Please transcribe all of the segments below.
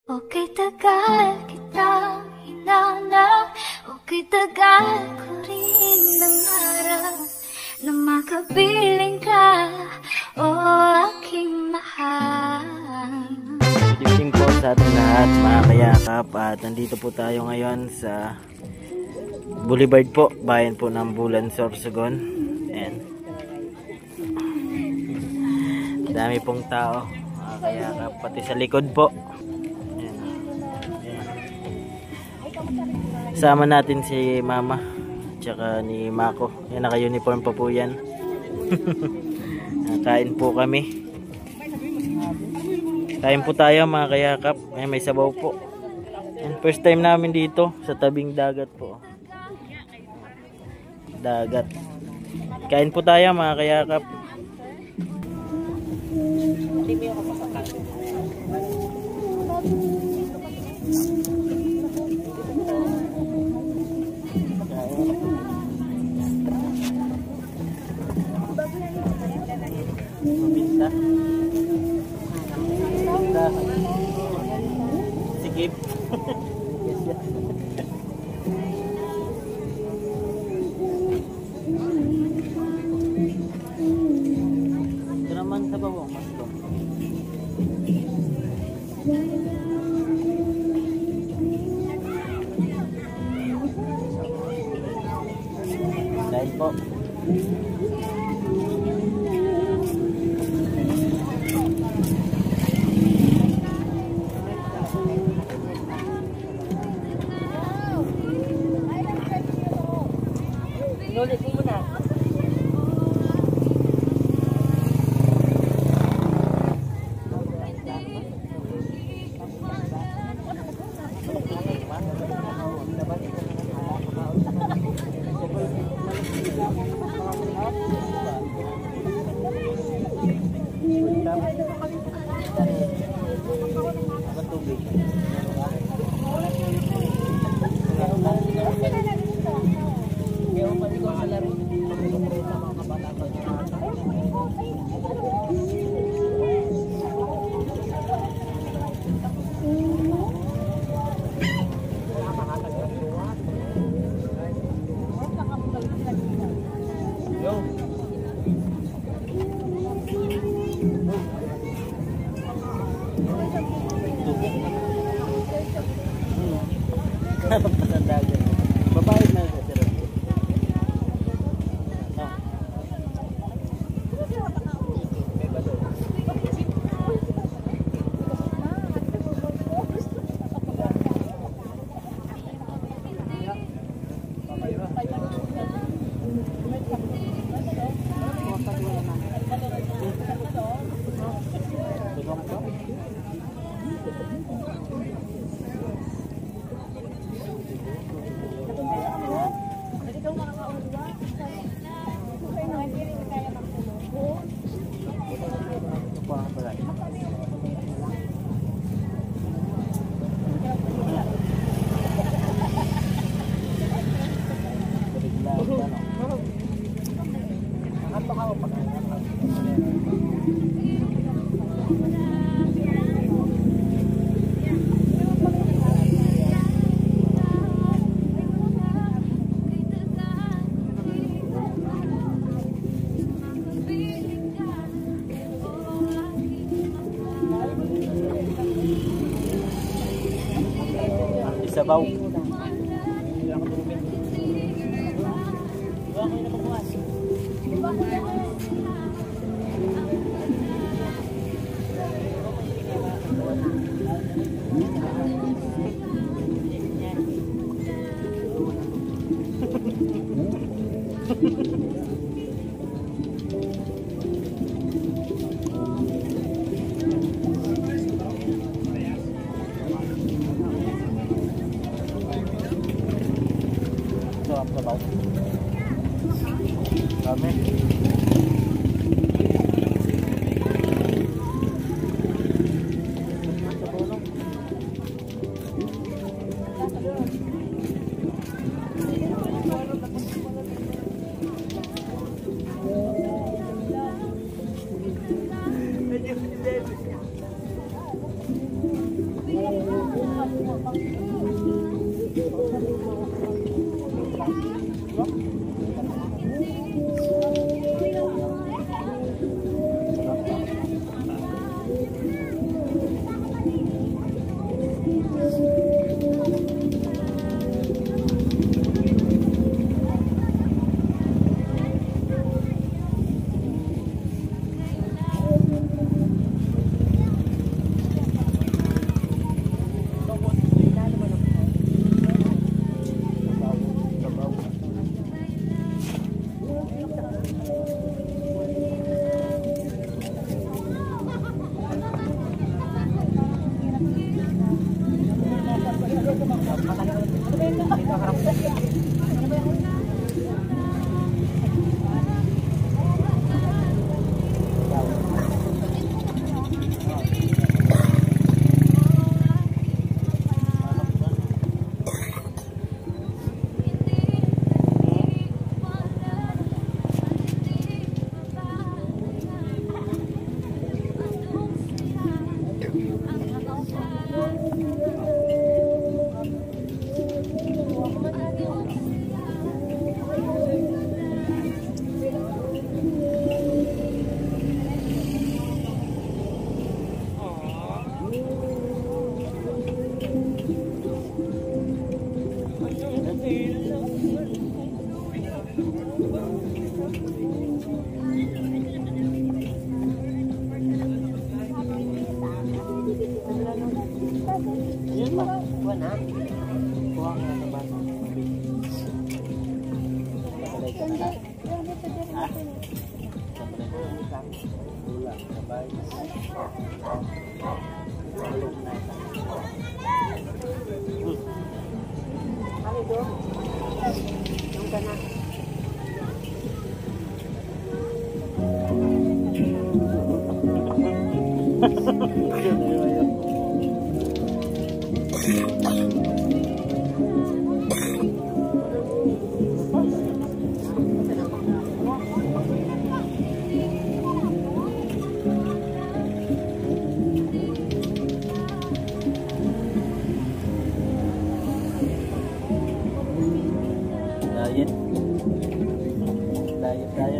Okay, tagal kitang hinanap. Okay, tagal ko rin nangarap na makapiling ka, aking mahal. Good evening po sa ating lahat, mga kayakap. At nandito po tayo ngayon sa Boulevard po, bayan po ng Bulan, Sorsogon. Ayan. Dami pong tao, mga kayakap, pati sa likod po. Ayan. Ayan. Sama natin si Mama tsaka ni Mako. Yan, naka-uniform pa po yan. Kain po kami. Kain po tayo, mga kayakap. Ayan, may sabaw po. Ayan, first time namin dito sa tabing dagat po. Dagat. Kain po tayo, mga kayakap. Sikip. Ito naman sa bawang mas ko. Dahil po. Nulit mo muna. Babayad na sa sir. Sabaw. Sabaw. Dami.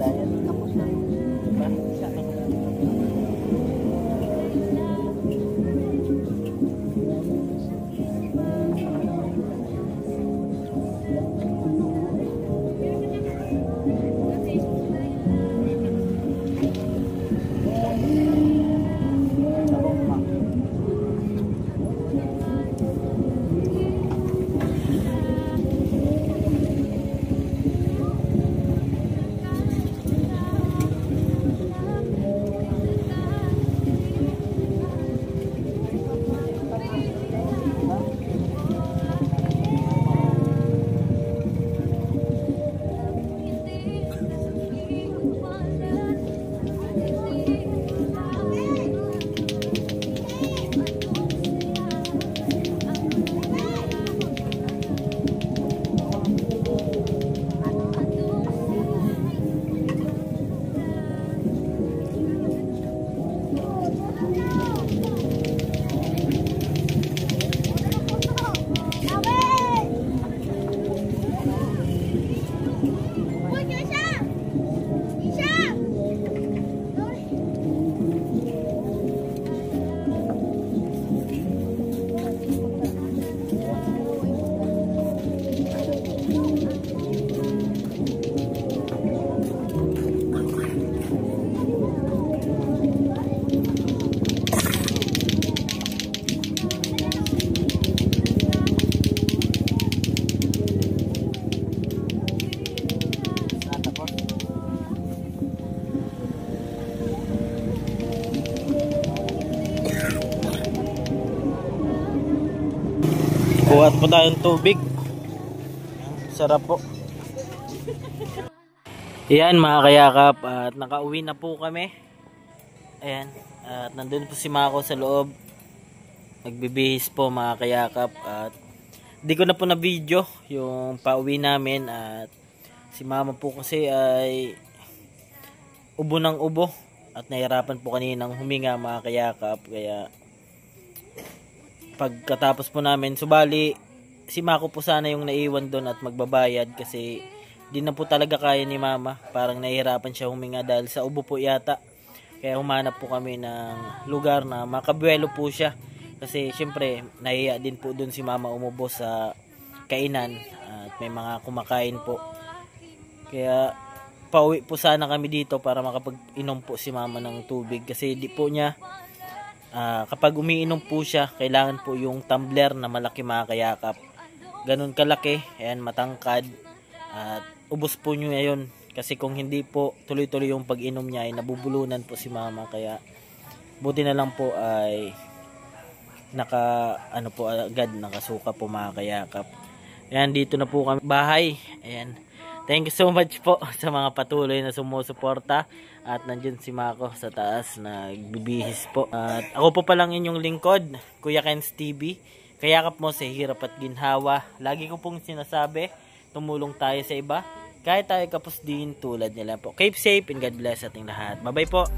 Diet. Tapos na. Diba? Buhat po tayong tubig. Sarap po. Ayan mga kayakap, at nakauwi na po kami. Ayan, at nandun po si Mako sa loob. Nagbibihis po mga kayakap, at di ko na po na video yung pauwi namin. At si mama po kasi ay ubo ng ubo at nahirapan po kaninang huminga mga kayakap. Kaya pagkatapos po namin, subali si Mako po sana yung naiwan doon at magbabayad kasi di na po talaga kaya ni mama. Parang nahihirapan siya huminga dahil sa ubo po yata. Kaya humanap po kami ng lugar na makabuelo po siya. Kasi syempre nahiya din po doon si mama umubo sa kainan at may mga kumakain po. Kaya pauwi po sana kami dito para makapag-inom po si mama ng tubig. Kasi di po niya, kapag umiinom po siya, kailangan po yung tumbler na malaki mga kayakap. Ganun kalaki, ayan, matangkad. At ubos po niyo ngayon. Kasi kung hindi po tuloy-tuloy yung pag-inom niya ay nabubulunan po si mama. Kaya buti na lang po ay nakasuka po mga kayakap. Ayan, dito na po kami bahay. Ayan. Thank you so much po sa mga patuloy na sumusuporta. At nandiyan si Mako sa taas nagbibihis po. At ako po palang inyong lingkod, Kuya Ken's TV. Kayakap mo sa hirap at ginhawa. Lagi ko pong sinasabi, tumulong tayo sa iba. Kahit tayo kapos din tulad nila po. Keep safe and God bless ating lahat. Bye bye po.